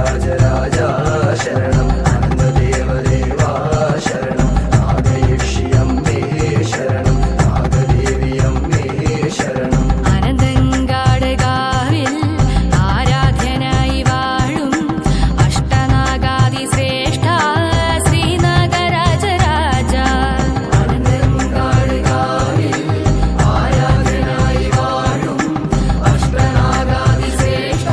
രാജരാജ ശരണം അനന്തദേവദേവാ ശരണം നാഗയക്ഷിയമ്മേ ശരണം നാഗദേവിയമ്മേ ശരണം അനന്തങ്കാട് കാവിൽ ആരാധ്യനായി വാഴും അഷ്ടനാഗാദി ശ്രേഷ്ഠ ശ്രീനാഗരാജരാജ അനന്തങ്കാട് കാവിൽ ആരാധ്യനായി വാഴും അഷ്ടനാഗാദി ശ്രേഷ്ഠ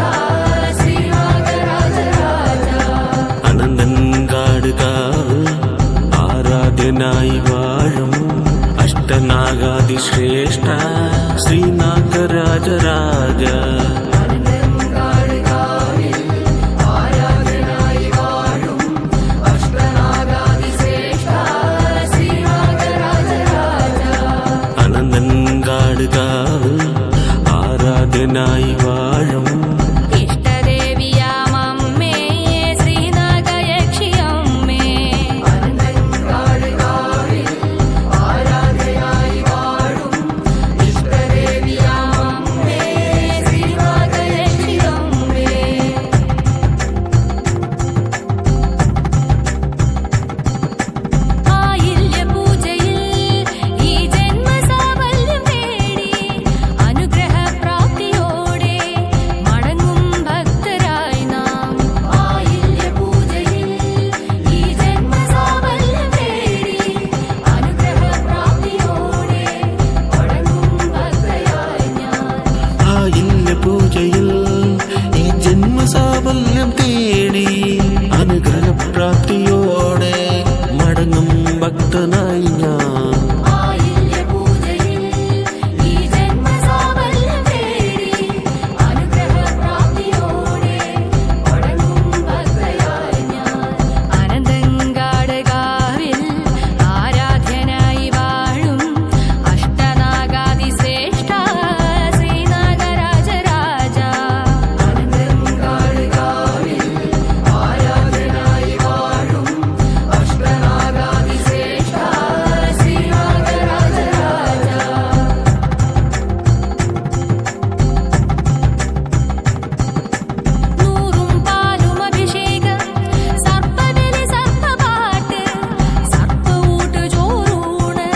ശ്രീനാഗരാജരാജ അനന്തങ്കാട് കാവിൽ ആരാധ്യനായി വാഴും അഷ്ടനാഗാദി ശ്രേഷ്ഠ ശ്രീനാഗരാജരാജ അനന്തങ്കാട് കാവിൽ ആരാധ്യനായി വാഴും അഷ്ടനാഗാദി ശ്രേഷ്ഠ ശ്രീനാഗരാജരാജ അനന്തങ്കാട് കാവിൽ ആരാധ്യനായി വാഴും ഇഷ്ടദേവിയാമമ്മേ ശ്രീനാഗയക്ഷിയമ്മേ അനന്തങ്കാട് കാവിൽ ആരാധ്യനായി വാഴും ഇഷ്ടദേവിയാമമ്മേ ശ്രീനാഗയക്ഷിയമ്മേ ആയില്യപൂജയിൽ ഈ ജന്മസാഫല്യം നേടി അനുഗ്രഹപ്രാപ്തിയോടെ മടങ്ങും ഭക്തരായി നാം ആയില്യപൂജയിൽ ഈ ജന്മസാഫല്യം നേടി അനുഗ്രഹപ്രാപ്തിയോടെ മടങ്ങും ഭക്തയായി ഞാൻ ആയില്യ പൂജയിൽ ഈ ജന്മസാഫല്യം തേടി അനുഗ്രഹപ്രാപ്തിയോടെ മടങ്ങും ഭക്തനായി ഞാൻ ആയില്യപൂജയിൽ ഈ ജന്മസാഫല്യം നേടി അനുഗ്രഹപ്രാപ്തിയോടെ മടങ്ങും ഭക്തയായി ഞാൻ അനന്തങ്കാട് കാവിൽ ആരാധ്യനായി വാഴും അഷ്ടനാഗാദി ശ്രേഷ്ഠ ശ്രീനാഗരാജരാജ അനന്തങ്കാട് കാവിൽ ആരാധ്യനായി വാഴും അഷ്ടനാഗാദി ശ്രേഷ്ഠ ശ്രീനാഗരാജരാജ നൂറും പാലും അഭിഷേകം സർപ്പബലി സർപ്പപാട്ട് സർപ്പൂട്ട് ചോറൂണ്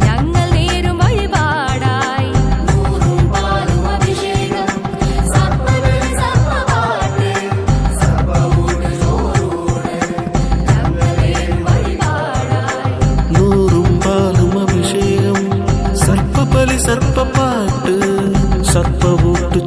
ഞങ്ങൾ നേരും വഴിപാടായി നൂറും പാലും അഭിഷേകം സർപ്പബലി സർപ്പപാട്ട് സർപ്പൂട്ട് ചോറൂണ് ഞങ്ങൾ നേരും വഴിപാടായി നൂറും പാലും അഭിഷേകം സർപ്പബലി സർപ്പപ്പാട്ട് സർപ്പവൂട്ട്